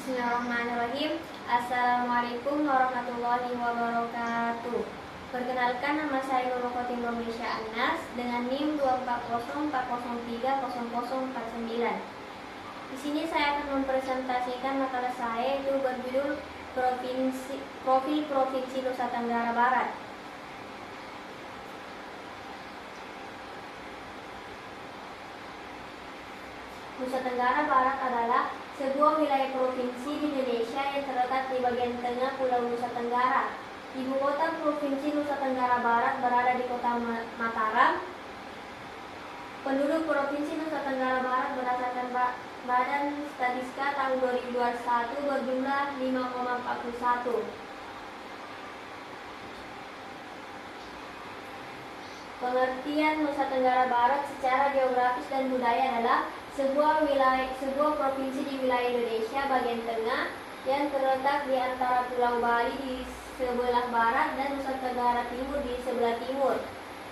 Bismillahirrahmanirrahim. Assalamualaikum warahmatullahi wabarakatuh. Perkenalkan, nama saya Nurul Khotim Indonesia Anas dengan NIM 24040300049. Di sini saya akan mempresentasikan makalah saya, yaitu berjudul Profil Provinsi Nusa Tenggara Barat. Nusa Tenggara Barat adalah sebuah wilayah provinsi di Indonesia yang terletak di bagian tengah Pulau Nusa Tenggara. Ibu kota Provinsi Nusa Tenggara Barat berada di kota Mataram. Penduduk Provinsi Nusa Tenggara Barat berdasarkan Badan Statistika tahun 2021 berjumlah 5,41. Pengertian Nusa Tenggara Barat secara geografis dan budaya adalah sebuah provinsi di wilayah Indonesia bagian tengah yang terletak di antara Pulau Bali di sebelah barat dan Nusa Tenggara Timur di sebelah timur.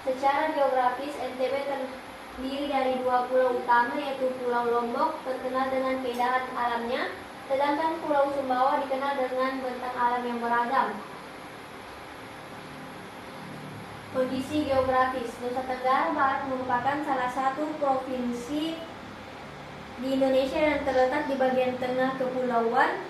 Secara geografis, NTB terdiri dari dua pulau utama, yaitu Pulau Lombok terkenal dengan keindahan alamnya, sedangkan Pulau Sumbawa dikenal dengan bentang alam yang beragam. Kondisi geografis, Nusa Tenggara Barat merupakan salah satu provinsi di Indonesia yang terletak di bagian tengah Kepulauan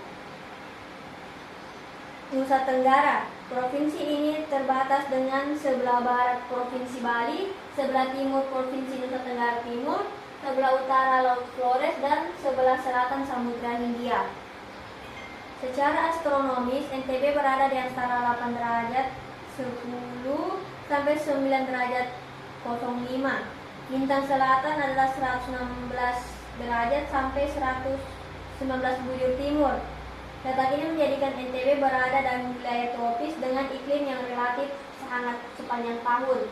Nusa Tenggara. Provinsi ini terbatas dengan sebelah barat Provinsi Bali, sebelah timur Provinsi Nusa Tenggara Timur, sebelah utara Laut Flores, dan sebelah selatan Samudra Hindia. Secara astronomis, NTB berada di antara 8 derajat 10 sampai 9 derajat 05. Bintang selatan adalah 116 derajat sampai 119 bujur timur. Letak ini menjadikan NTB berada dalam wilayah tropis dengan iklim yang relatif hangat sepanjang tahun.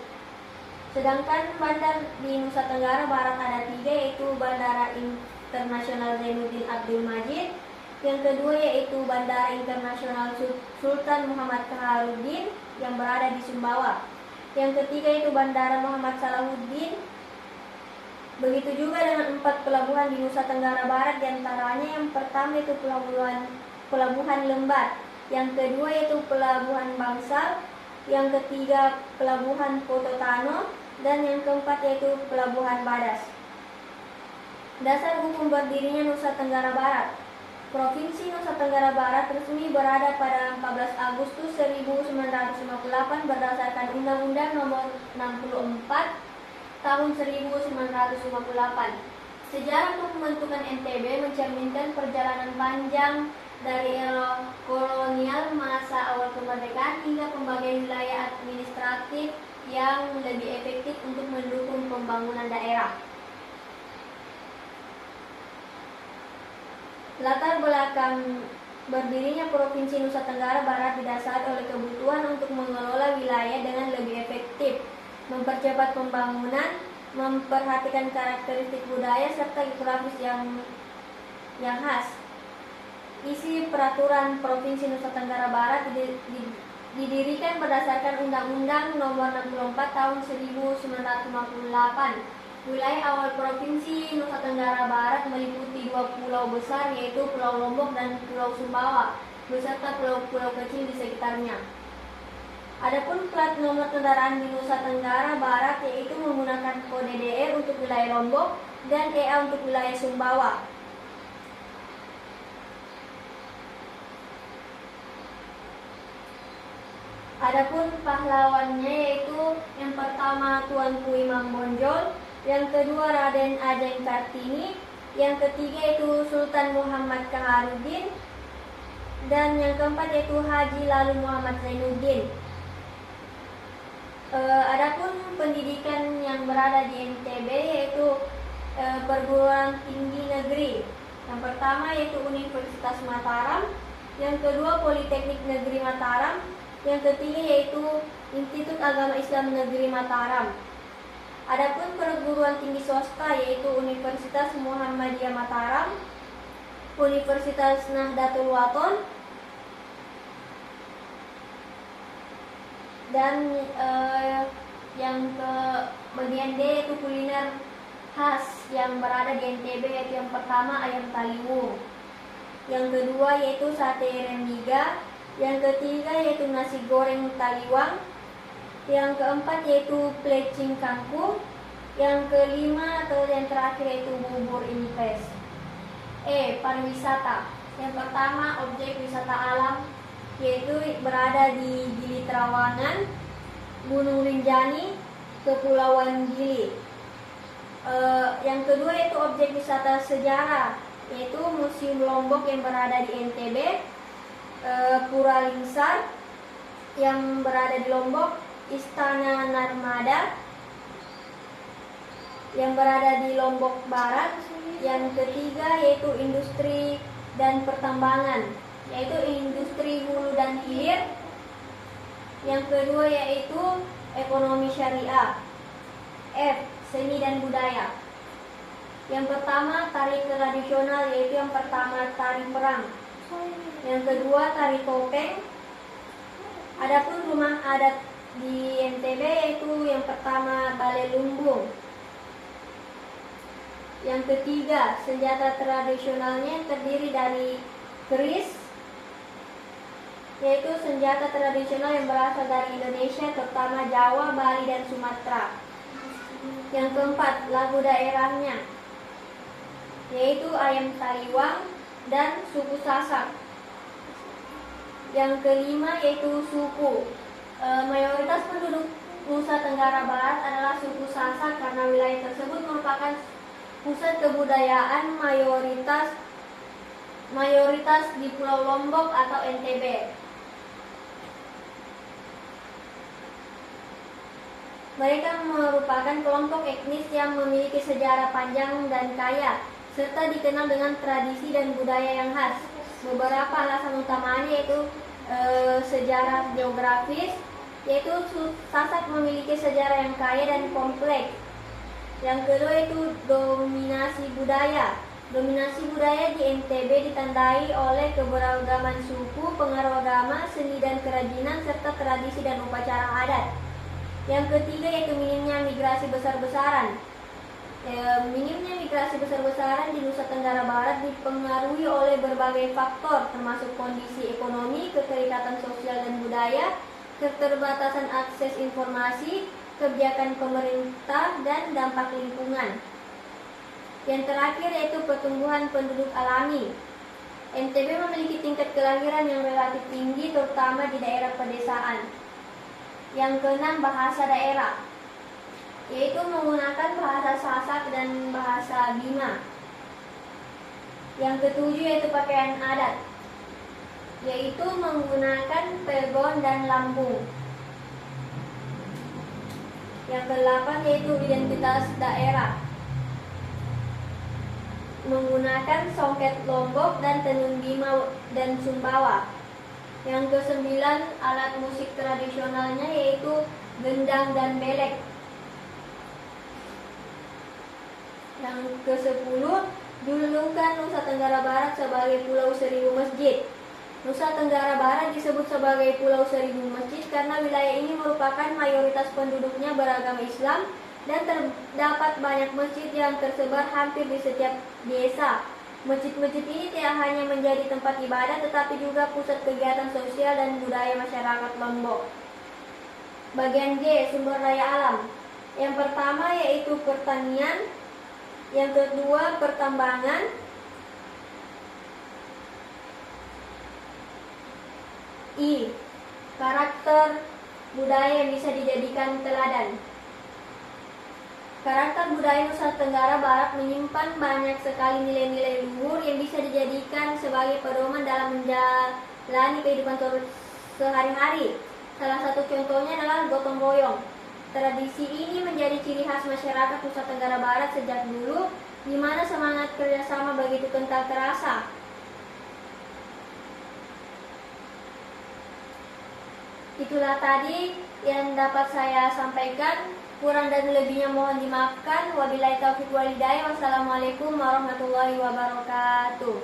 Sedangkan bandar di Nusa Tenggara Barat ada 3, yaitu Bandara Internasional Zainuddin Abdul Majid, yang kedua yaitu Bandara Internasional Sultan Muhammad Kaharudin yang berada di Sumbawa, yang ketiga yaitu Bandara Muhammad Salahuddin. Begitu juga dengan 4 pelabuhan di Nusa Tenggara Barat, diantaranya yang pertama yaitu Pelabuhan Lembat, yang kedua yaitu Pelabuhan Bangsal, yang ketiga Pelabuhan Pototano, dan yang keempat yaitu Pelabuhan Badas. Dasar hukum berdirinya Nusa Tenggara Barat. Provinsi Nusa Tenggara Barat resmi berada pada 14 Agustus 1958 berdasarkan Undang-Undang Nomor 64 tahun 1958. Sejarah pembentukan NTB mencerminkan perjalanan panjang dari era kolonial, masa awal kemerdekaan, hingga pembagian wilayah administratif yang lebih efektif untuk mendukung pembangunan daerah. Latar belakang berdirinya Provinsi Nusa Tenggara Barat didasari oleh kebutuhan untuk mengelola wilayah dengan lebih efektif, mempercepat pembangunan, memperhatikan karakteristik budaya serta geografis yang khas. Isi peraturan Provinsi Nusa Tenggara Barat didirikan berdasarkan Undang-Undang Nomor 64 Tahun 1958. Wilayah awal Provinsi Nusa Tenggara Barat meliputi 2 pulau besar, yaitu Pulau Lombok dan Pulau Sumbawa, beserta pulau-pulau kecil di sekitarnya. Adapun plat nomor kendaraan di Nusa Tenggara Barat yaitu menggunakan kode DR untuk wilayah Lombok dan EA untuk wilayah Sumbawa. Adapun pahlawannya yaitu yang pertama Tuanku Imam Bonjol, yang kedua Raden Ajeng Kartini, yang ketiga yaitu Sultan Muhammad Kaharudin, dan yang keempat yaitu Haji Lalu Muhammad Zainuddin. Adapun pendidikan yang berada di NTB yaitu perguruan tinggi negeri. Yang pertama yaitu Universitas Mataram, yang kedua Politeknik Negeri Mataram, yang ketiga yaitu Institut Agama Islam Negeri Mataram. Adapun perguruan tinggi swasta yaitu Universitas Muhammadiyah Mataram, Universitas Nahdlatul Wathon, dan yang ke bagian D yaitu kuliner khas yang berada di NTB, yaitu yang pertama ayam taliwung. Yang kedua yaitu sate remiga. Yang ketiga yaitu nasi goreng taliwang. Yang keempat yaitu plecing kangkung. Yang kelima atau yang terakhir yaitu bubur inipes. Pariwisata. Yang pertama objek wisata alam yaitu berada di Gili Trawangan, Gunung Rinjani, Kepulauan Gili. Yang kedua yaitu objek wisata sejarah yaitu Museum Lombok yang berada di NTB, Pura Lingsar yang berada di Lombok, Istana Narmada yang berada di Lombok Barat. Yang ketiga yaitu industri dan pertambangan, yaitu industri hulu dan hilir. Yang kedua yaitu ekonomi syariah. Seni dan budaya. Yang pertama tari tradisional, yaitu yang pertama tari perang. Yang kedua tari topeng. Adapun rumah adat di NTB yaitu yang pertama balai lumbung. Yang ketiga, senjata tradisionalnya terdiri dari keris, yaitu senjata tradisional yang berasal dari Indonesia, terutama Jawa, Bali, dan Sumatera. Yang keempat, lagu daerahnya, yaitu ayam taliwang dan suku Sasak. Yang kelima yaitu suku. Mayoritas penduduk Nusa Tenggara Barat adalah suku Sasak karena wilayah tersebut merupakan pusat kebudayaan mayoritas di Pulau Lombok atau NTB. Mereka merupakan kelompok etnis yang memiliki sejarah panjang dan kaya, serta dikenal dengan tradisi dan budaya yang khas. Beberapa alasan utamanya yaitu sejarah geografis, yaitu Sasak memiliki sejarah yang kaya dan kompleks. Yang kedua itu dominasi budaya. Dominasi budaya di NTB ditandai oleh keberagaman suku, pengaruh agama, seni dan kerajinan, serta tradisi dan upacara adat. Yang ketiga yaitu minimnya migrasi besar-besaran. Minimnya migrasi besar-besaran di Nusa Tenggara Barat dipengaruhi oleh berbagai faktor, termasuk kondisi ekonomi, keterikatan sosial dan budaya, keterbatasan akses informasi, kebijakan pemerintah, dan dampak lingkungan. Yang terakhir yaitu pertumbuhan penduduk alami. NTB memiliki tingkat kelahiran yang relatif tinggi, terutama di daerah pedesaan. Yang keenam, bahasa daerah, yaitu menggunakan bahasa Sasak dan bahasa Bima. Yang ketujuh yaitu pakaian adat, yaitu menggunakan pegon dan lambung. Yang kedelapan yaitu identitas daerah, menggunakan songket Lombok dan tenun Bima dan Sumbawa. Yang kesembilan, alat musik tradisionalnya yaitu gendang dan belek. Yang ke-10, julukan Nusa Tenggara Barat sebagai Pulau Seribu Masjid. Nusa Tenggara Barat disebut sebagai Pulau Seribu Masjid karena wilayah ini merupakan mayoritas penduduknya beragama Islam dan terdapat banyak masjid yang tersebar hampir di setiap desa. Masjid-masjid ini tidak hanya menjadi tempat ibadah tetapi juga pusat kegiatan sosial dan budaya masyarakat Lombok. Bagian G, sumber daya alam. Yang pertama yaitu pertanian, yang kedua pertambangan, I, karakter budaya yang bisa dijadikan teladan. Karakter budaya Nusa Tenggara Barat menyimpan banyak sekali nilai-nilai luhur yang bisa dijadikan sebagai pedoman dalam menjalani kehidupan sehari-hari. Salah satu contohnya adalah gotong royong. Tradisi ini menjadi ciri khas masyarakat Nusa Tenggara Barat sejak dulu, di mana semangat kerjasama begitu kental terasa. Itulah tadi yang dapat saya sampaikan. Kurang dan lebihnya mohon dimaafkan. Wabillahi taufiq wal hidayah. Wassalamualaikum warahmatullahi wabarakatuh.